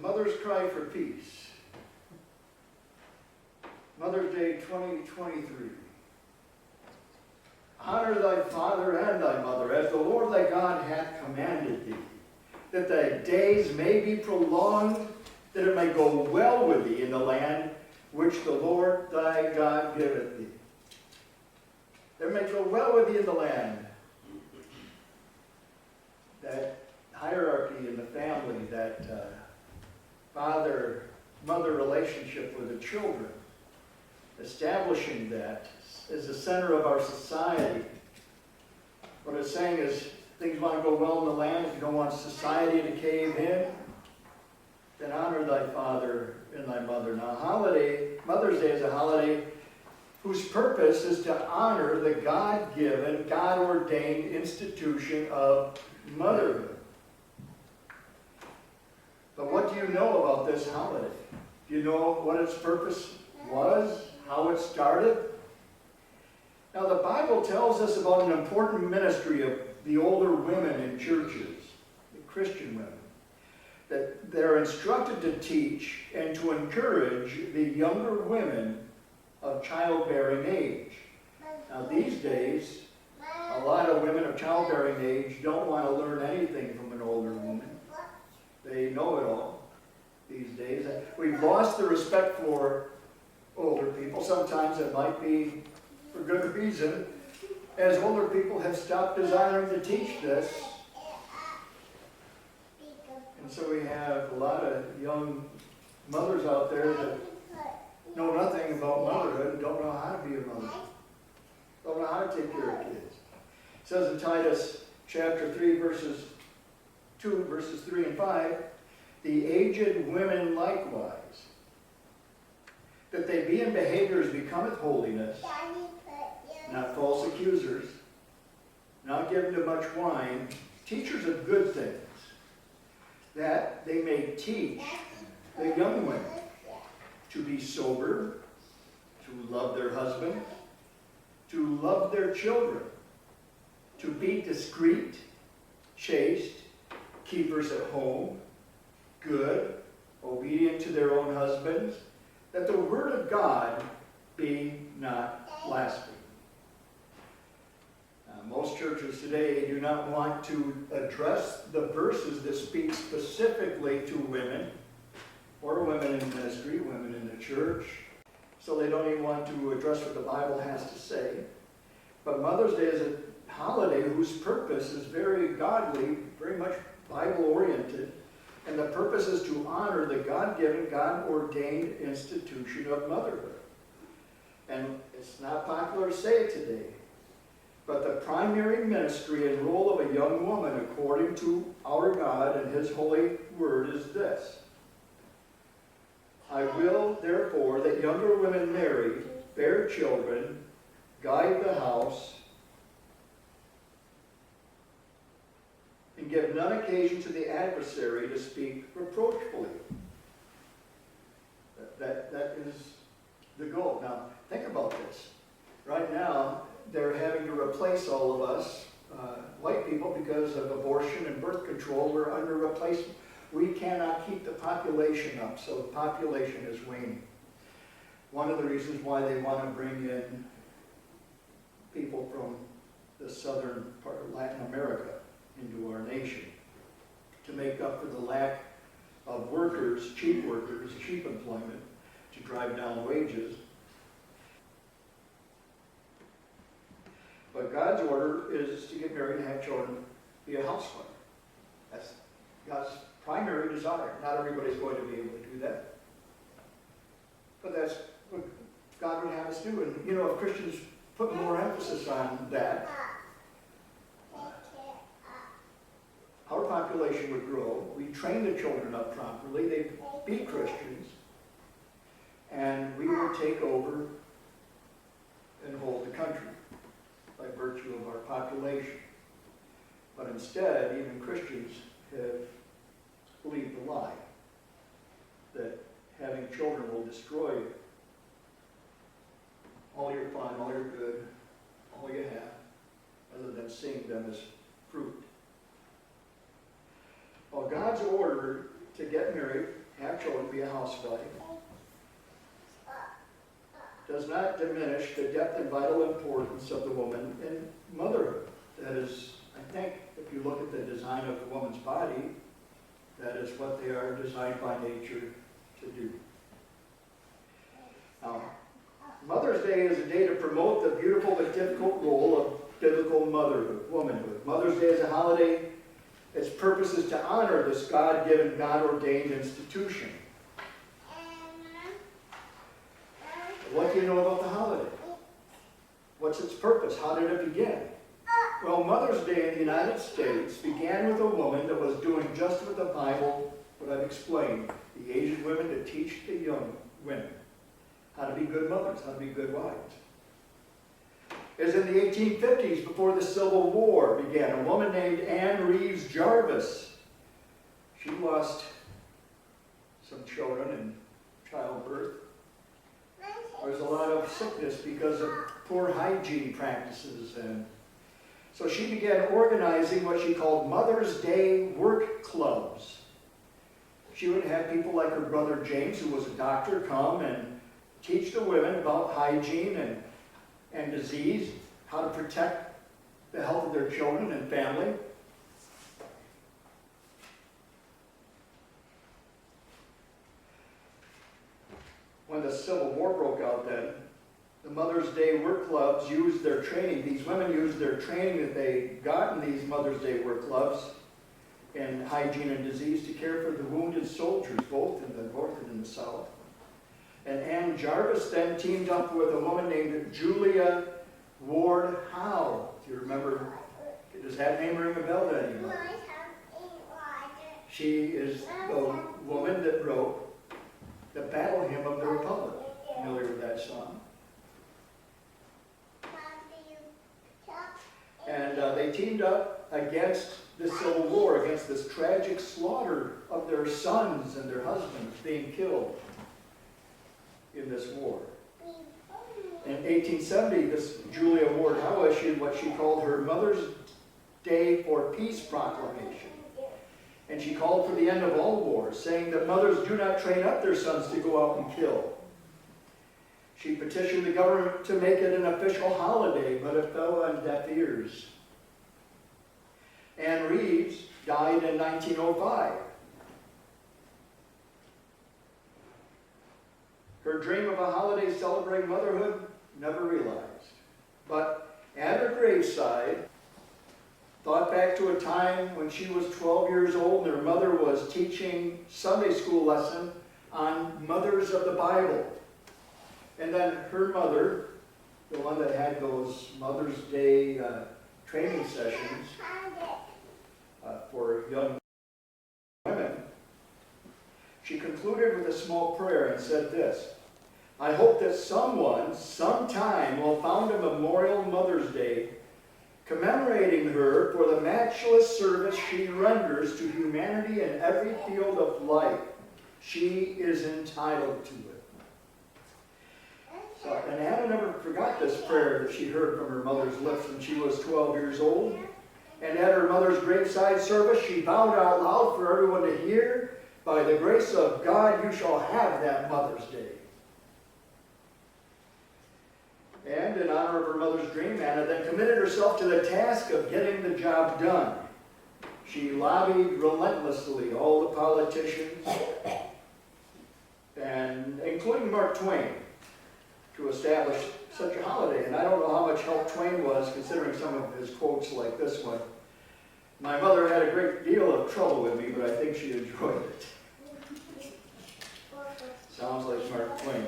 Mother's Cry for Peace. Mother's Day 2023. Honor thy father and thy mother, as the Lord thy God hath commanded thee, that thy days may be prolonged, that it may go well with thee in the land which the Lord thy God giveth thee. That it may go well with thee in the land. That hierarchy in the family, that father-mother relationship with the children, establishing that as the center of our society. What it's saying is, things want to go well in the land. If you don't want society to cave in, then honor thy father and thy mother. Now, Mother's Day is a holiday whose purpose is to honor the God-given, God-ordained institution of motherhood. But what do you know about this holiday? Do you know what its purpose was? How it started? Now, the Bible tells us about an important ministry of the older women in churches, the Christian women, that they're instructed to teach and to encourage the younger women of childbearing age. Now, these days, a lot of women of childbearing age don't want to learn anything from an older woman. They know it all these days. We've lost the respect for older people. Sometimes it might be for good reason, as older people have stopped desiring to teach this. And so we have a lot of young mothers out there that know nothing about motherhood and don't know how to be a mother. Don't know how to take care of kids. It says in Titus chapter 3, verses 3 and 5, the aged women likewise, that they be in behaviors becometh holiness, not false accusers, not given to much wine, teachers of good things, that they may teach the young women to be sober, to love their husband, to love their children, to be discreet, chaste, keepers at home, good, obedient to their own husbands, that the word of God be not blasphemed. Most churches today do not want to address the verses that speak specifically to women, or women in ministry, women in the church. So they don't even want to address what the Bible has to say. But Mother's Day is a holiday whose purpose is very godly, very much Bible-oriented. And the purpose is to honor the God-given, God-ordained institution of motherhood. And it's not popular to say it today. But the primary ministry and role of a young woman, according to our God and His holy word, is this. I will, therefore, that younger women marry, bear children, guide the house, and give none occasion to the adversary to speak reproachfully. That is the goal. Now, think about this. Right now, they're having to replace all of us, white people, because of abortion and birth control. We're under replacement. We cannot keep the population up, so the population is waning. One of the reasons why they want to bring in people from the southern part of Latin America into our nation to make up for the lack of workers, cheap employment, to drive down wages. But God's order is to get married and have children, be a housewife. That's God's primary desire. Not everybody's going to be able to do that. But that's what God would have us do. And, you know, if Christians put more emphasis on that, our population would grow. We train the children up properly. They'd be Christians. And we would take over and hold the country by virtue of our population. But instead, even Christians have believed the lie that having children will destroy all your fun, all your good, all you have, rather than seeing them as fruit. Well, God's order to get married, have have children, be a housewife, does not diminish the depth and vital importance of the woman in motherhood. That is, I think, if you look at the design of the woman's body, that is what they are designed by nature to do. Now, Mother's Day is a day to promote the beautiful but difficult role of biblical motherhood, womanhood. Mother's Day is a holiday. Its purpose is to honor this God-given, God-ordained institution. What do you know about the holiday? What's its purpose? How did it begin? Well, Mother's Day in the United States began with a woman that was doing just what the Bible, what I've explained, the Asian women to teach the young women how to be good mothers, how to be good wives. It was in the 1850s, before the Civil War began. A woman named Anne Reeves Jarvis, she lost some children in childbirth. There was a lot of sickness because of poor hygiene practices, and so she began organizing what she called Mother's Day work clubs. She would have people like her brother James, who was a doctor, come and teach the women about hygiene and disease, how to protect the health of their children and family. When the Civil War broke out then, the Mother's Day work clubs used their training. These women used their training that they got in these Mother's Day work clubs in hygiene and disease to care for the wounded soldiers, both in the North and in the South. And Anne Jarvis then teamed up with a woman named Julia Ward Howe. Do you remember? Does that name ring a bell to anyone? She is the woman that wrote the Battle Hymn of the Republic. Familiar with that song? And they teamed up against the Civil War, against this tragic slaughter of their sons and their husbands being killed in this war. In 1870, this Julia Ward Howe issued what she called her Mother's Day for Peace proclamation. And she called for the end of all wars, saying that mothers do not train up their sons to go out and kill. She petitioned the government to make it an official holiday, but it fell on deaf ears. Anne Reeves died in 1905. Her dream of a holiday celebrating motherhood, never realized. But at her graveside, thought back to a time when she was 12 years old and her mother was teaching Sunday school lesson on mothers of the Bible. And then her mother, the one that had those Mother's Day training sessions for young women, she concluded with a small prayer and said this: I hope that someone, sometime, will found a memorial Mother's Day commemorating her for the matchless service she renders to humanity in every field of life. She is entitled to it. So, and Anna never forgot this prayer that she heard from her mother's lips when she was 12 years old. And at her mother's graveside service, she vowed out loud for everyone to hear, by the grace of God, you shall have that Mother's Day. And in honor of her mother's dream, Anna then committed herself to the task of getting the job done. She lobbied relentlessly all the politicians, and including Mark Twain, to establish such a holiday. And I don't know how much help Twain was, considering some of his quotes like this one. My mother had a great deal of trouble with me, but I think she enjoyed it. Sounds like Mark Twain.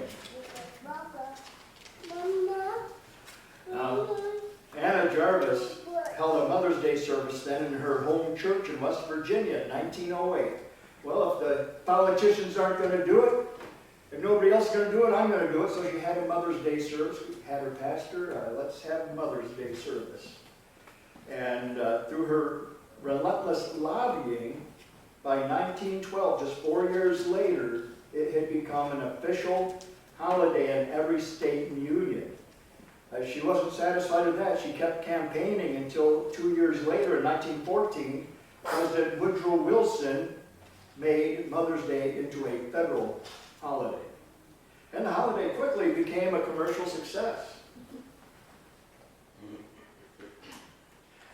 Now, Anna Jarvis held a Mother's Day service then in her home church in West Virginia in 1908. Well, if the politicians aren't going to do it, if nobody else is going to do it, I'm going to do it. So she had a Mother's Day service. We had her pastor, let's have Mother's Day service. And through her relentless lobbying, by 1912, just 4 years later, it had become an official holiday in every state in the Union. She wasn't satisfied with that. She kept campaigning until 2 years later, in 1914, President Woodrow Wilson made Mother's Day into a federal holiday. And the holiday quickly became a commercial success.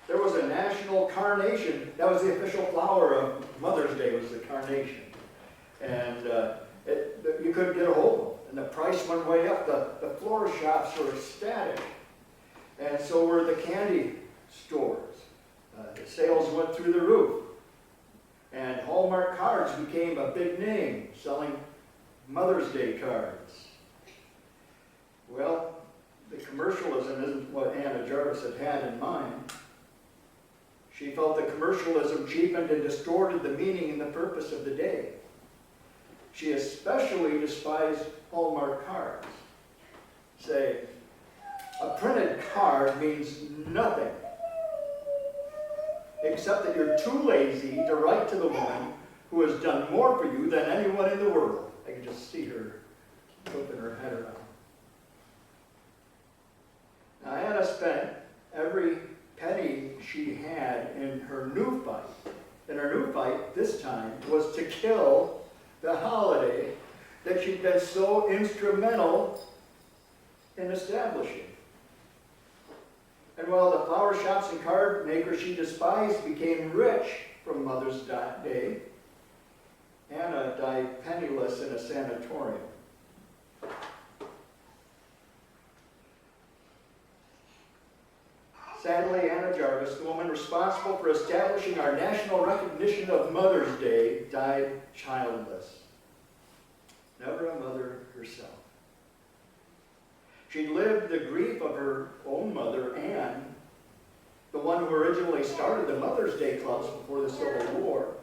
There was a national carnation. That was the official flower of Mother's Day, was the carnation. And you couldn't get a hold of them. And the price went way up. The florist shops were ecstatic. And so were the candy stores. The sales went through the roof. And Hallmark cards became a big name, selling Mother's Day cards. Well, the commercialism isn't what Anna Jarvis had in mind. She felt the commercialism cheapened and distorted the meaning and the purpose of the day. She especially despised Hallmark cards. Say, a printed card means nothing except that you're too lazy to write to the woman who has done more for you than anyone in the world. I can just see her flipping her head around. Now, Anna spent every penny she had in her new fight. And her new fight this time was to kill the holiday that she'd been so instrumental in establishing. And while the flower shops and card makers she despised became rich from Mother's Day, Anna died penniless in a sanatorium. Sadly, Anna Jarvis, the woman responsible for establishing our national recognition of Mother's Day, died childless. Never a mother herself. She lived the grief of her own mother, Anne, the one who originally started the Mother's Day clubs before the Civil War.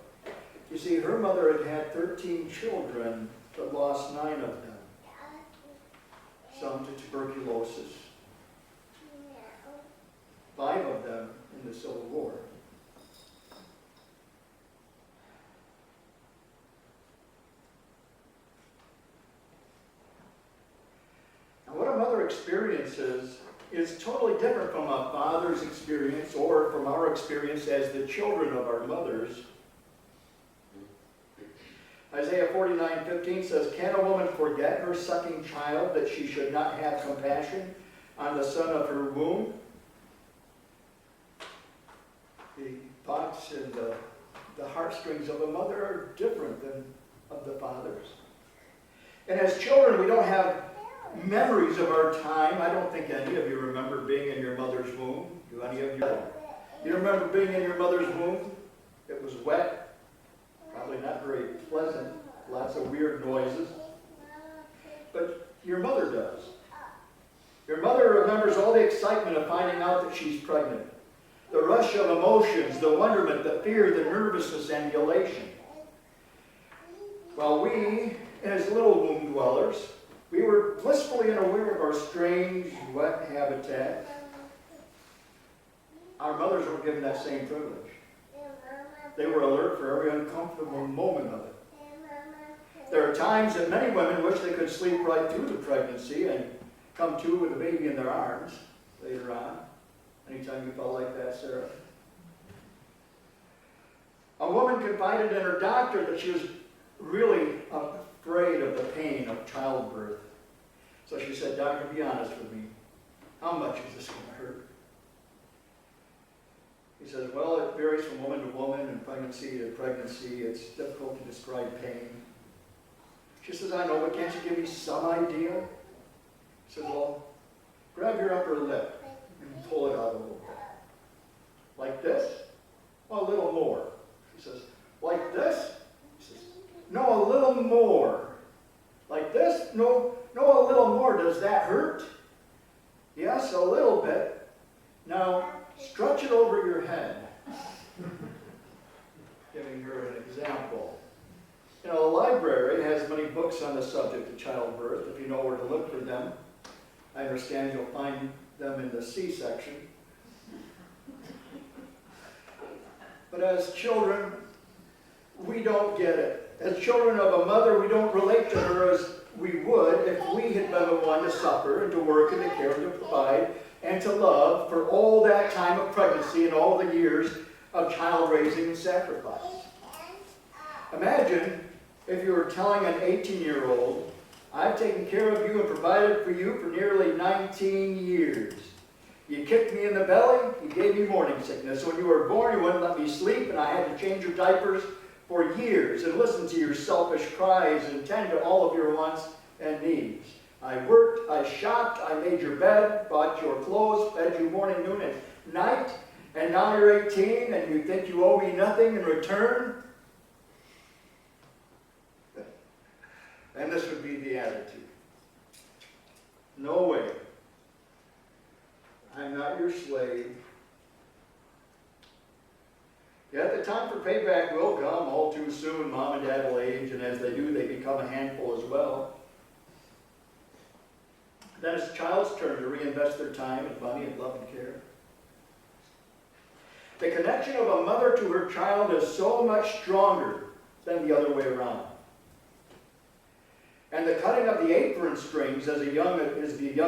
You see, her mother had had 13 children, but lost 9 of them. Some to tuberculosis. 5 of them in the Civil War. Now, what a mother experiences is totally different from a father's experience or from our experience as the children of our mothers. Isaiah 49:15 says, "Can a woman forget her sucking child, that she should not have compassion on the son of her womb?" The thoughts and the heartstrings of a mother are different than of the father's. And as children, we don't have memories of our time. I don't think any of you remember being in your mother's womb. Do any of you? You remember being in your mother's womb? It was wet, probably not very pleasant, lots of weird noises. But your mother does. Your mother remembers all the excitement of finding out that she's pregnant. The rush of emotions, the wonderment, the fear, the nervousness, and the elation. While we, as little womb dwellers, we were blissfully unaware of our strange, wet habitat. Our mothers were given that same privilege. They were alert for every uncomfortable moment of it. There are times that many women wish they could sleep right through the pregnancy and come to with a baby in their arms later on. Anytime you felt like that, Sarah? A woman confided in her doctor that she was really afraid of the pain of childbirth. So she said, "Doctor, be honest with me. How much is this going to hurt?" He says, "Well, it varies from woman to woman and pregnancy to pregnancy. It's difficult to describe pain." She says, "I know, but can't you give me some idea?" He says, "Well, grab your upper lip and pull it out a little bit. Like this? Well, a little more." She says, "Like this?" He says, "No, a little more." "Like this?" No, a little more. "Does that hurt?" "Yes, a little bit." "Now, stretch it over your head." Giving her an example. You know, the library has many books on the subject of childbirth, if you know where to look for them. I understand you'll find them in the C section. But as children, we don't get it. As children of a mother, we don't relate to her as we would if we had been the one to suffer and to work and to care and to provide and to love for all that time of pregnancy and all the years of child raising and sacrifice. Imagine if you were telling an 18-year-old, I've taken care of you and provided for you for nearly 19 years. You kicked me in the belly, you gave me morning sickness. When you were born, you wouldn't let me sleep, and I had to change your diapers for years and listen to your selfish cries and tend to all of your wants and needs. I worked, I shopped, I made your bed, bought your clothes, fed you morning, noon, and night, and now you're 18 and you think you owe me nothing in return? And this would be the attitude. No way. I'm not your slave. Yet the time for payback will come all too soon. Mom and Dad will age, and as they do, they become a handful as well. Then it's the child's turn to reinvest their time and money and love and care. The connection of a mother to her child is so much stronger than the other way around. And the cutting of the apron strings as the young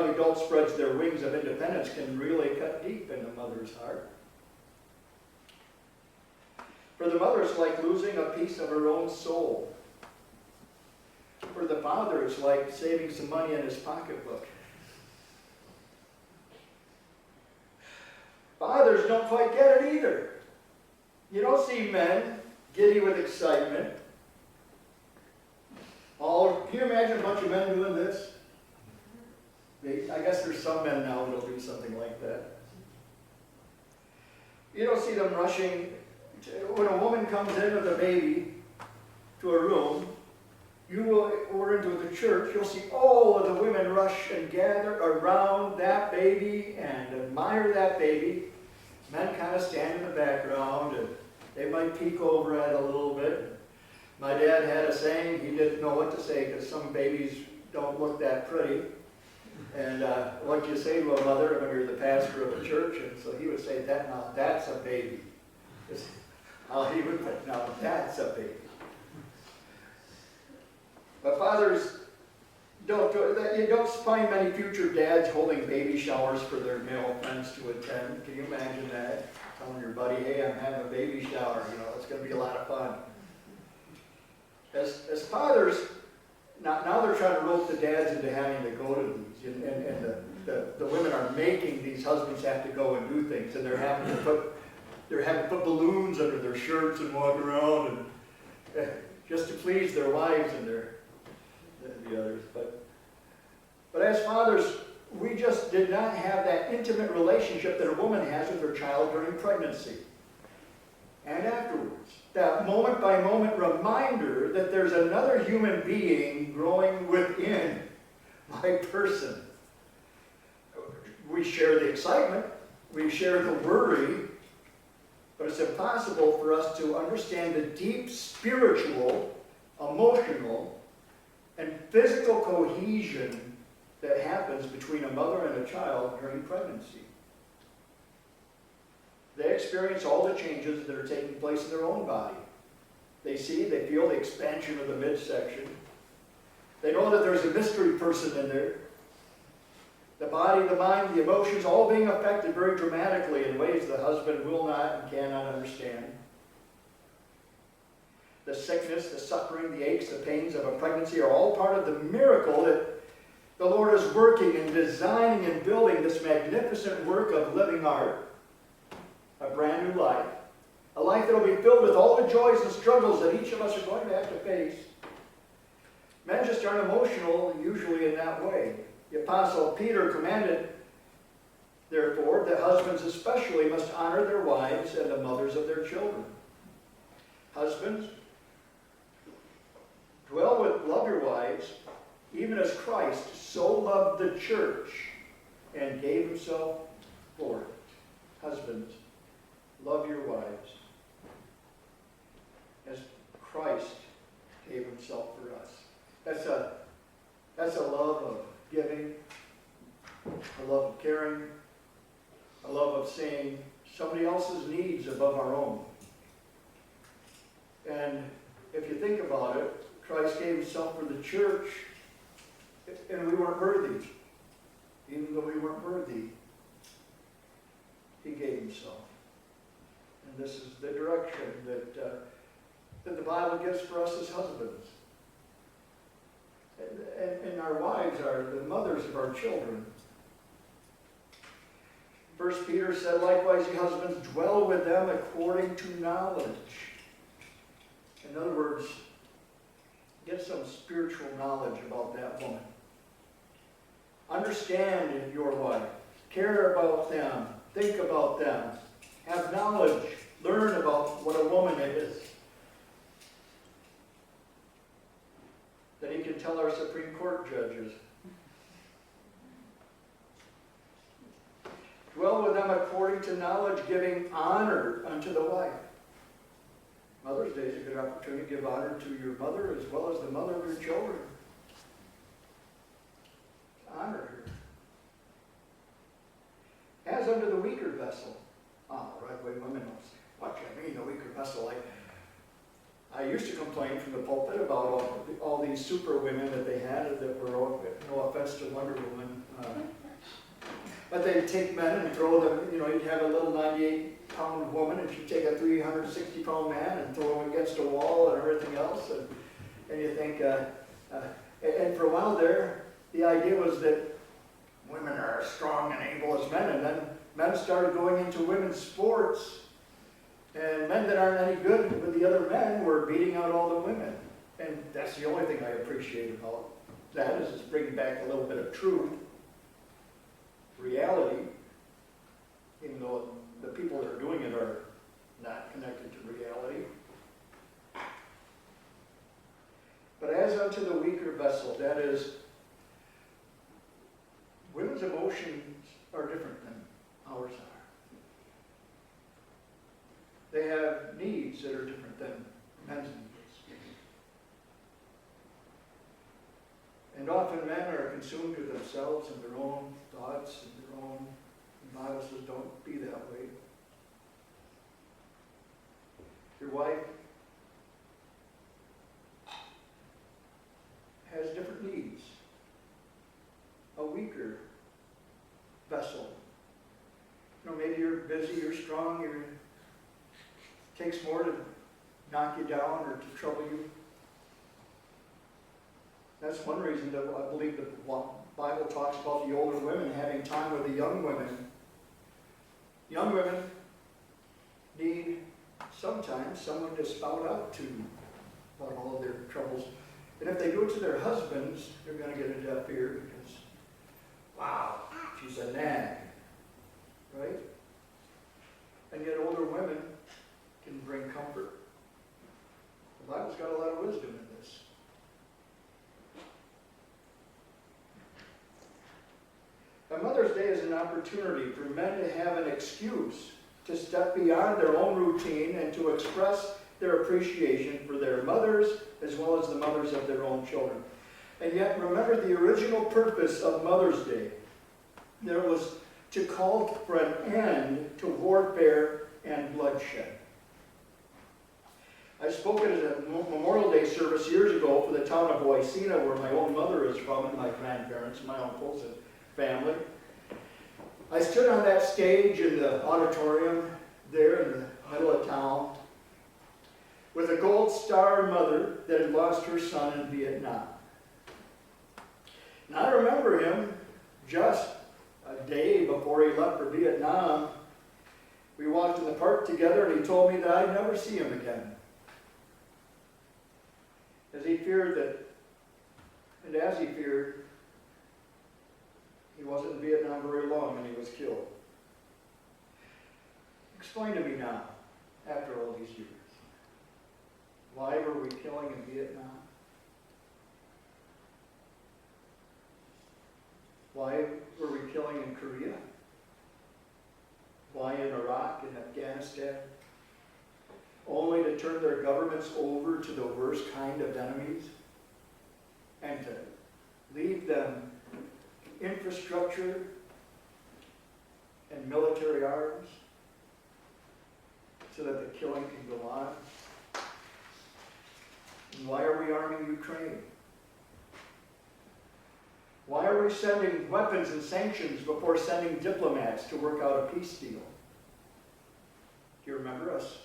adult spreads their wings of independence can really cut deep in the mother's heart. For the mother, it's like losing a piece of her own soul. For the father, it's like saving some money in his pocketbook. Fathers don't quite get it either. You don't see men giddy with excitement. Can you imagine a bunch of men doing this? I guess there's some men now that'll do something like that. You don't see them rushing. When a woman comes in with a baby to a room, or into the church, you'll see all of the women rush and gather around that baby and admire that baby. Men kind of stand in the background and they might peek over at it a little bit. My dad had a saying, he didn't know what to say because some babies don't look that pretty. And what do you say to a mother when you're the pastor of a church? And so he would say, that's a baby. That's how he would put, now that's a baby. But fathers, you don't find many future dads holding baby showers for their male friends to attend. Can you imagine that? Telling your buddy, hey, I'm having a baby shower. It's going to be a lot of fun. As fathers, now they're trying to rope the dads into having to go to these. And the women are making these husbands have to go and do things. And they're having to put balloons under their shirts and walk around and just to please their wives and the others. But as fathers, we just did not have that intimate relationship that a woman has with her child during pregnancy and afterwards. That moment-by-moment reminder that there's another human being growing within my person. We share the excitement, we share the worry, but it's impossible for us to understand the deep spiritual, emotional, and physical cohesion that happens between a mother and a child during pregnancy. They experience all the changes that are taking place in their own body. They feel the expansion of the midsection. They know that there's a mystery person in there. The body, the mind, the emotions, all being affected very dramatically in ways the husband will not and cannot understand. The sickness, the suffering, the aches, the pains of a pregnancy are all part of the miracle that the Lord is working and designing and building this magnificent work of living art. A brand new life. A life that will be filled with all the joys and struggles that each of us are going to have to face. Men just aren't emotional usually in that way. The Apostle Peter commanded, therefore, that husbands especially must honor their wives and the mothers of their children. Husbands, love your wives, even as Christ so loved the church and gave himself for it. Husbands, love your wives as Christ gave himself for us. That's a love of giving, a love of caring, a love of seeing somebody else's needs above our own. And if you think about it, Christ gave himself for the church, and we weren't worthy. Even though we weren't worthy, he gave himself. And this is the direction that that the Bible gives for us as husbands. And our wives are the mothers of our children. 1 Peter said, likewise, ye husbands, dwell with them according to knowledge. In other words, get some spiritual knowledge about that woman. Understand your wife. Care about them. Think about them. Have knowledge. Learn about what a woman is. Then he can tell our Supreme Court judges. Dwell with them according to knowledge, giving honor unto the wife. Mother's Day is a good opportunity to give honor to your mother as well as the mother of your children. Honor her. As unto the weaker vessel. Right away women will say, what do you mean the weaker vessel? I used to complain from the pulpit about all these super women that they had that were, no offense to Wonder Woman, but they'd take men and throw them, you'd have a little 98-pound woman and she'd take a 360-pound man and throw him against a wall and everything else. And you think, and for a while there, the idea was that women are as strong and able as men, and then men started going into women's sports, and men that aren't any good with the other men were beating out all the women. And that's the only thing I appreciate about that, is it's bringing back a little bit of truth, reality, even though the people that are doing it are not connected to reality. But as unto the weaker vessel, that is, women's emotions are different than ours are. They have needs that are different than men's needs. And often men are consumed with themselves and their own thoughts and their own. The Bible says, don't be that way. Your wife has different needs. A weaker vessel. Maybe you're busy, you're strong, it takes more to knock you down or to trouble you. That's one reason that I believe the Bible talks about the older women having time with the young women. Young women need sometimes someone to spout out to about all of their troubles. And if they go to their husbands, they're going to get a deaf ear because, wow, she's a nag. Right? And yet older women can bring comfort. The Bible's got a lot of wisdom in this. A Mother's Day is an opportunity for men to have an excuse to step beyond their own routine and to express their appreciation for their mothers as well as the mothers of their own children. And yet, remember the original purpose of Mother's Day. There was to call for an end to warfare and bloodshed. I spoke at a Memorial Day service years ago for the town of Oicina, where my own mother is from, and my grandparents, my uncles, and family. I stood on that stage in the auditorium there in the middle of town with a Gold Star mother that had lost her son in Vietnam. And I remember him just a day before he left for Vietnam. We walked in the park together and he told me that I'd never see him again. As he feared, he wasn't in Vietnam very long and he was killed. Explain to me now, after all these years, why were we killing in Vietnam? Why were we killing in Korea? Why in Iraq and Afghanistan? Only to turn their governments over to the worst kind of enemies and to leave them infrastructure and military arms so that the killing can go on. And why are we arming Ukraine? Why are we sending weapons and sanctions before sending diplomats to work out a peace deal? Do you remember us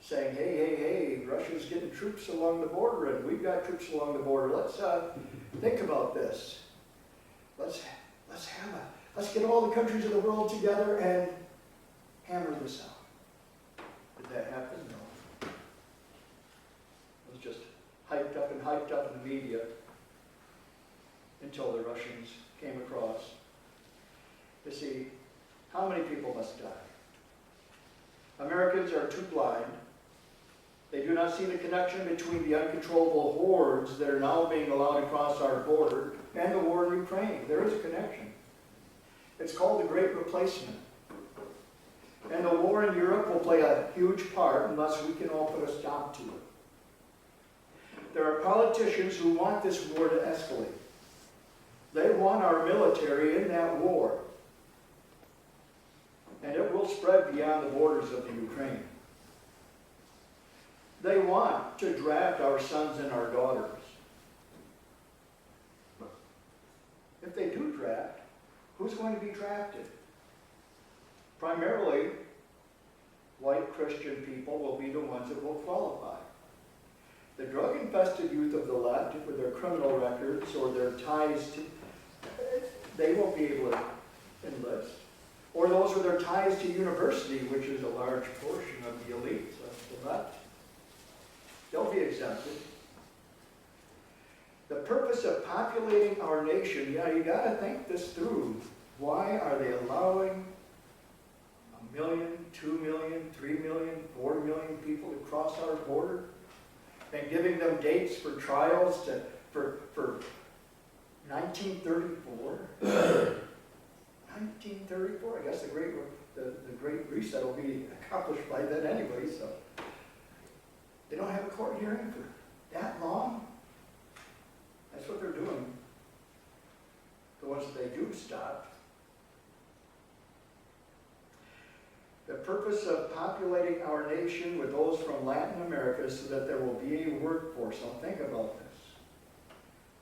saying, hey, hey, hey, Russia's getting troops along the border, and we've got troops along the border. Let's think about this. Let's get all the countries of the world together and hammer this out. Did that happen? No. It was just hyped up in the media until the Russians came across. You see, how many people must die? Americans are too blind. They do not see the connection between the uncontrollable hordes that are now being allowed across our border and the war in Ukraine. There is a connection. It's called the Great Replacement. And the war in Europe will play a huge part unless we can all put a stop to it. There are politicians who want this war to escalate. They want our military in that war. And it will spread beyond the borders of the Ukraine. They want to draft our sons and our daughters. If they do draft, who's going to be drafted? Primarily, white Christian people will be the ones that will qualify. The drug-infested youth of the left, with their criminal records or their ties to, they won't be able to enlist. Or those with their ties to university, which is a large portion of the elites of the left. They'll be exempted. The purpose of populating our nation, you got to think this through. Why are they allowing 1 million, 2 million, 3 million, 4 million people to cross our border? And giving them dates for trials for 1934? 1934, I guess the Great Reset will be accomplished by then anyway, so. They don't have a court hearing for that long. That's what they're doing. The ones that they do stop. The purpose of populating our nation with those from Latin America is so that there will be a workforce. Now think about this.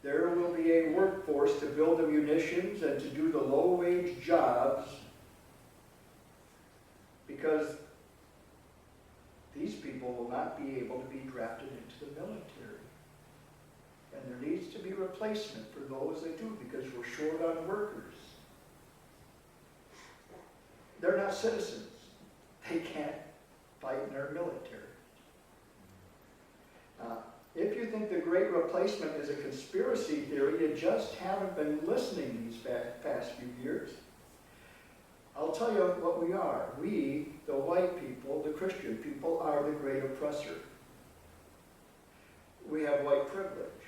There will be a workforce to build the munitions and to do the low-wage jobs, because these people will not be able to be drafted into the military. And there needs to be replacement for those that do, because we're short on workers. They're not citizens. They can't fight in our military. If you think the Great Replacement is a conspiracy theory, you just haven't been listening these past few years. I'll tell you what we are. We, the white people, the Christian people, are the great oppressor. We have white privilege.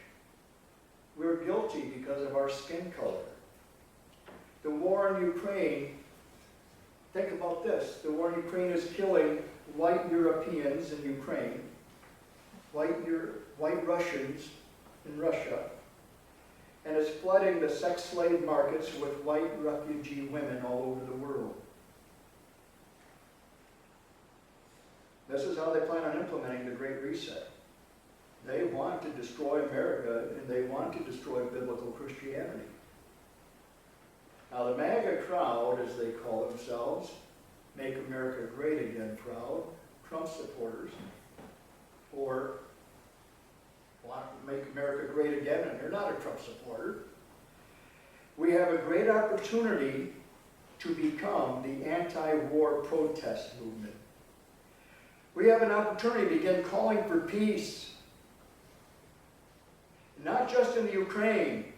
We're guilty because of our skin color. The war in Ukraine, think about this. The war in Ukraine is killing white Europeans in Ukraine, white Russians in Russia, and it's flooding the sex slave markets with white refugee women all over the world. This is how they plan on implementing the Great Reset. They want to destroy America, and they want to destroy biblical Christianity. Now the MAGA crowd, as they call themselves, Make America Great Again crowd, Trump supporters, or want to make America great again, and they're not a Trump supporter. We have a great opportunity to become the anti-war protest movement. We have an opportunity to begin calling for peace, not just in the Ukraine,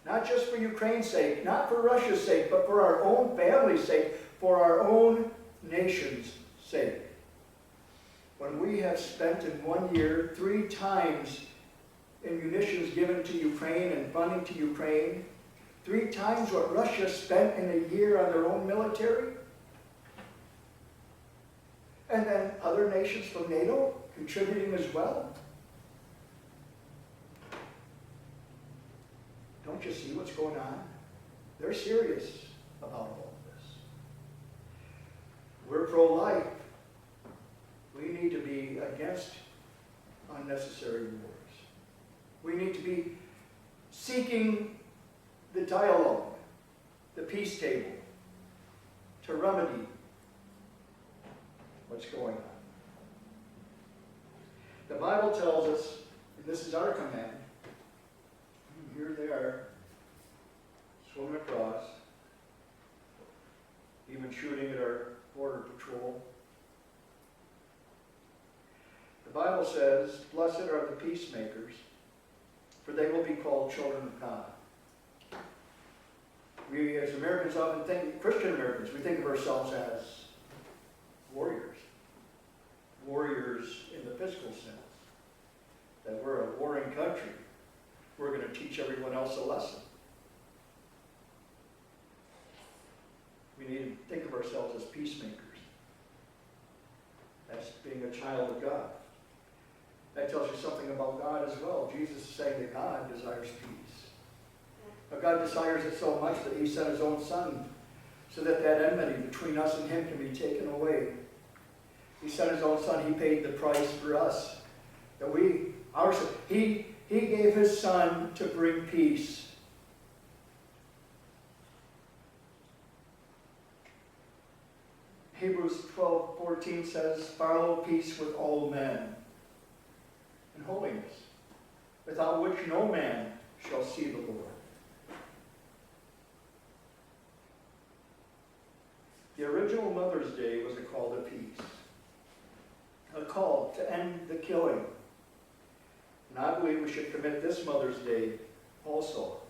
not just for Ukraine's sake, not for Russia's sake, but for our own family's sake, for our own nation's sake. When we have spent in 1 year 3 times in munitions given to Ukraine and funding to Ukraine, 3 times what Russia spent in a year on their own military, and then other nations from NATO contributing as well. Don't you see what's going on? They're serious about all of this. We're pro-life. We need to be against unnecessary wars. We need to be seeking the dialogue, the peace table, to remedy what's going on. Bible tells us, and this is our command, here they are, swimming across, even shooting at our border patrol. The Bible says, blessed are the peacemakers, for they will be called children of God. We as Americans often think, Christian Americans, we think of ourselves as warriors. Warriors in the physical sense. That we're a warring country. We're going to teach everyone else a lesson. We need to think of ourselves as peacemakers. As being a child of God. That tells you something about God as well. Jesus is saying that God desires peace. But God desires it so much that he sent his own Son so that that enmity between us and him can be taken away. He sent his own Son. He paid the price for us. That he gave his Son to bring peace. Hebrews 12:14 says, follow peace with all men and holiness, without which no man shall see the Lord. The original Mother's Day was a call to peace. A call to end the killing. And I believe we should commit this Mother's Day also